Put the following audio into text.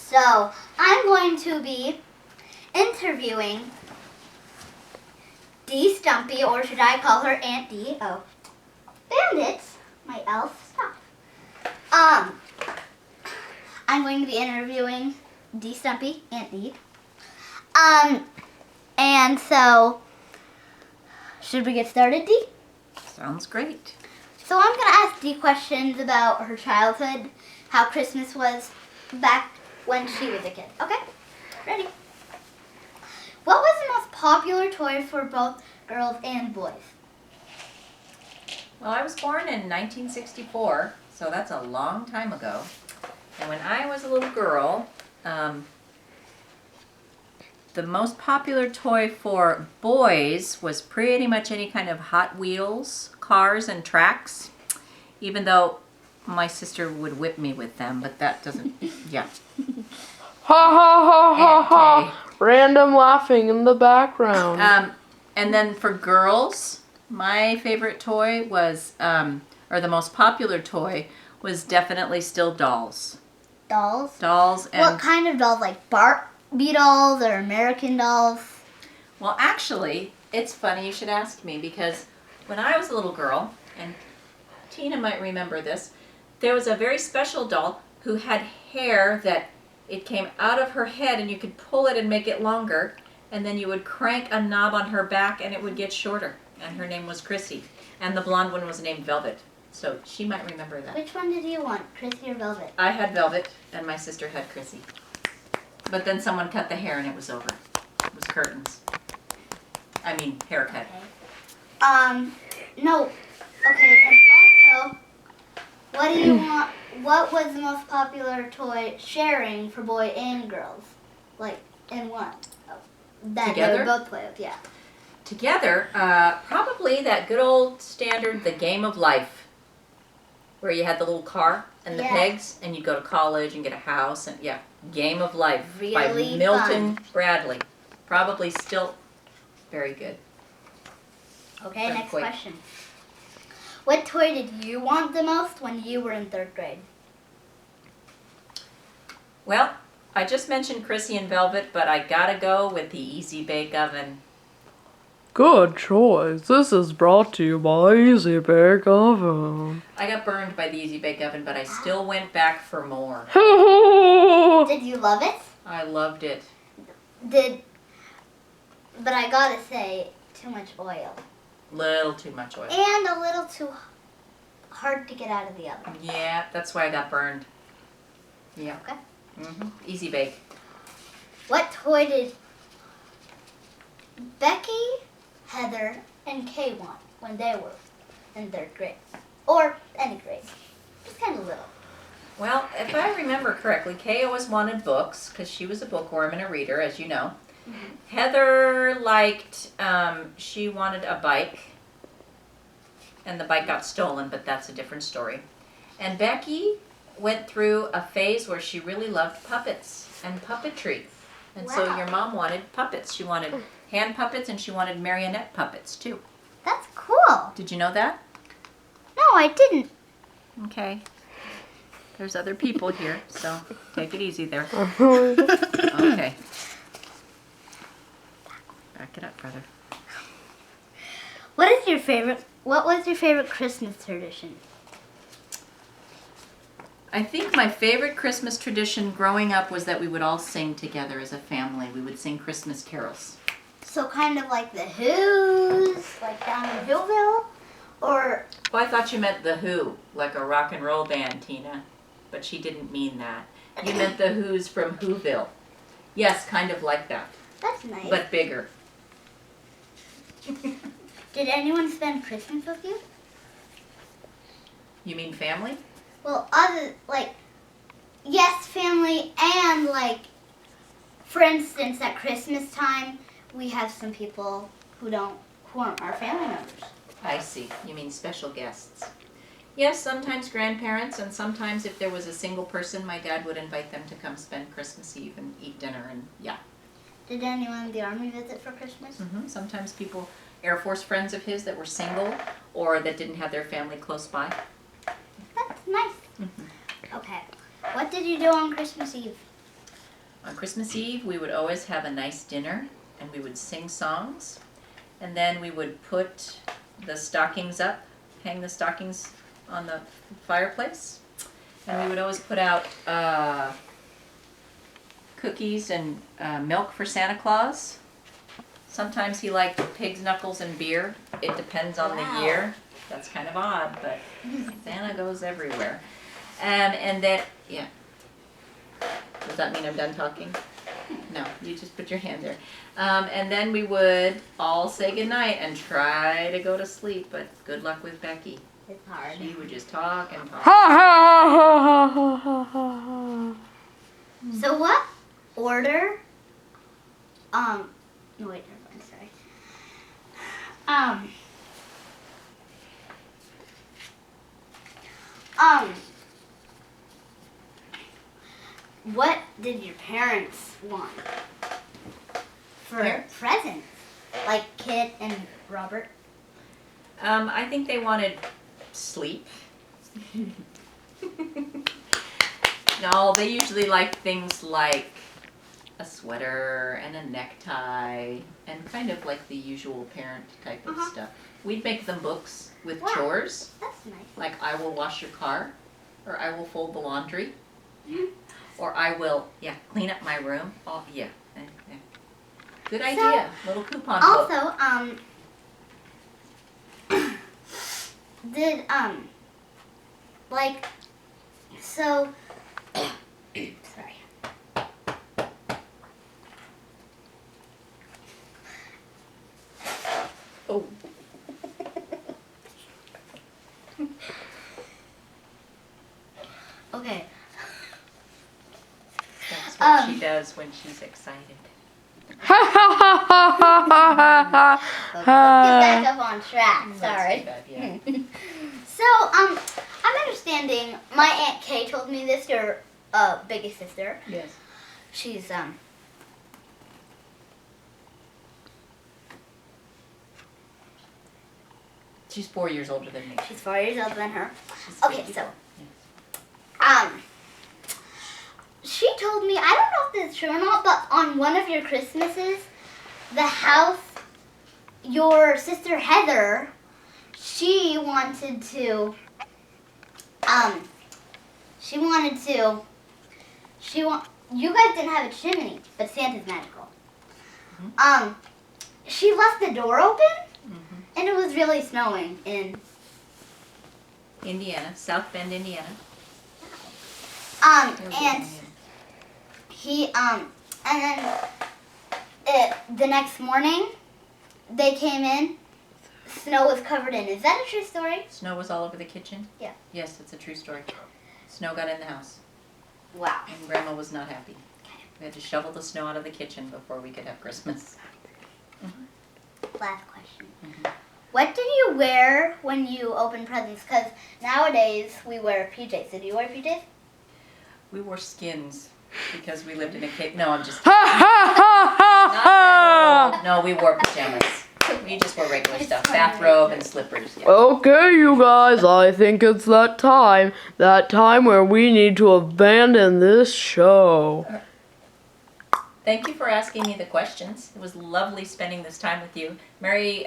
So, I'm going to be interviewing Dee Stumpy, or should I call her Aunt Dee? Oh, Bandits, my elf stuff. I'm going to be interviewing Dee Stumpy, Aunt Dee. And so, should we get started, Dee? Sounds great. So I'm going to ask Dee questions about her childhood, how Christmas was back when she was a kid. Okay? Ready? What was the most popular toy for both girls and boys? Well, I was born in 1964, so that's a long time ago. And when I was a little girl, the most popular toy for boys was pretty much any kind of Hot Wheels, cars, and tracks, even though my sister would whip me with them, but that doesn't, yeah. Ha ha ha ha Aunt ha! Random laughing in the background. And then for girls, my favorite toy was, or the most popular toy was definitely still dolls. Dolls? Dolls and... What kind of dolls? Like Barbie dolls or American dolls? Well, actually, it's funny you should ask me because when I was a little girl, and Tina might remember this, there was a very special doll who had hair that it came out of her head and you could pull it and make it longer, and then you would crank a knob on her back and it would get shorter. And her name was Chrissy. And the blonde one was named Velvet. So she might remember that. Which one did you want, Chrissy or Velvet? I had Velvet and my sister had Chrissy. But then someone cut the hair and it was over. It was curtains. I mean, haircut. Okay. No. Okay, and also, what do you want? What was the most popular toy sharing for boy and girls? Like, in one? That Together? they would both play with, yeah. Together, probably that good old standard, The Game of Life, where you had the little car and the Yeah. pegs, and you'd go to college and get a house, and yeah, Game of Life by Really Milton Bradley. Probably still very good. Okay, next Earthquake. question. What toy did you want the most when you were in 3rd grade? Well, I just mentioned Chrissy and Velvet, but I gotta go with the Easy Bake Oven. Good choice. This is brought to you by Easy Bake Oven. I got burned by the Easy Bake Oven, but I still went back for more. Did you love it? I loved it. But I gotta say, too much oil. Little too much oil. And a little too hard to get out of the oven. Yeah, that's why I got burned. Yeah. Okay. Easy Bake. What toy did Becky, Heather, and Kay want when they were in 3rd grade? Or any grade. Just kind of little. Well, if I remember correctly, Kay always wanted books because she was a bookworm and a reader, as you know. Heather liked, she wanted a bike, and the bike got stolen, but that's a different story. And Becky went through a phase where she really loved puppets and puppetry. And so Wow. your mom wanted puppets. She wanted hand puppets and she wanted marionette puppets too. That's cool. Did you know that? No, I didn't. Okay. There's other people here, so take it easy there. Okay. Back it up, brother. What was your favorite Christmas tradition? I think my favorite Christmas tradition growing up was that we would all sing together as a family. We would sing Christmas carols. So kind of like the Who's, like down in Whoville? Or, Oh, I thought you meant The Who, like a rock and roll band, Tina. But she didn't mean that. You meant The Who's from Whoville. Yes, kind of like that, that's nice. but bigger. Did anyone spend Christmas with you? You mean family? Well, yes, family, and for instance, at Christmas time, we have some people who aren't our family members. I see. You mean special guests. Yes, sometimes grandparents, and sometimes if there was a single person, my dad would invite them to come spend Christmas Eve and eat dinner, and yeah. Did anyone in the Army visit for Christmas? Sometimes people, Air Force friends of his that were single or that didn't have their family close by. That's nice. Okay. What did you do on Christmas Eve? On Christmas Eve, we would always have a nice dinner, and we would sing songs, and then we would put the stockings up, hang the stockings on the fireplace, and we would always put out cookies and milk for Santa Claus. Sometimes he liked pig's knuckles and beer. It depends on Wow. the year. That's kind of odd, but Santa goes everywhere. And then, yeah. Does that mean I'm done talking? No, you just put your hand there. And then we would all say goodnight and try to go to sleep, but good luck with Becky. It's hard. She would just talk and talk. Ha ha ha ha ha ha ha ha. So what order? No wait, never mind. Sorry. What did your parents want for Parents? presents? Like Kit and Robert? I think they wanted sleep. No, they usually liked things like a sweater and a necktie and kind of like the usual parent type of Uh-huh. stuff. We'd make them books with Wow. chores, That's nice. like I will wash your car, or I will fold the laundry, Mhm. or I will, clean up my room. Oh, yeah. Yeah. Good So, idea. Little coupon book. Also, did like so sorry. Oh. Okay. That's what she does when she's excited. Ha ha ha ha ha ha Let's ha. get back up on track. That's Sorry. too bad, yeah. So, I'm understanding. My Aunt Kay told me this. Your biggest sister. Yes. She's She's 4 years older than me. she's 4 years older than her. She's Okay, 54. so she told me, I don't know if this is true or not, but on one of your Christmases, the house, your sister Heather, she wanted to, you guys didn't have a chimney, but Santa's magical. She left the door open, and it was really snowing in, Indiana, South Bend, Indiana. and he, and then the next morning, they came in, snow was covered in. Is that a true story? Snow was all over the kitchen? Yeah. Yes, it's a true story. Snow got in the house, Wow. and Grandma was not happy. We had to shovel the snow out of the kitchen before we could have Christmas. Last question. Mhm. What do you wear when you open presents? Because nowadays we wear PJs. So do you wear PJs? We wore skins because we lived in a cave. No, I'm just Ha ha ha ha ha. No, we wore pajamas. We just wore regular It's stuff. fine. Bathrobe and slippers. Yeah. Okay, you guys, I think it's that time where we need to abandon this show. Thank you for asking me the questions. It was lovely spending this time with you. Merry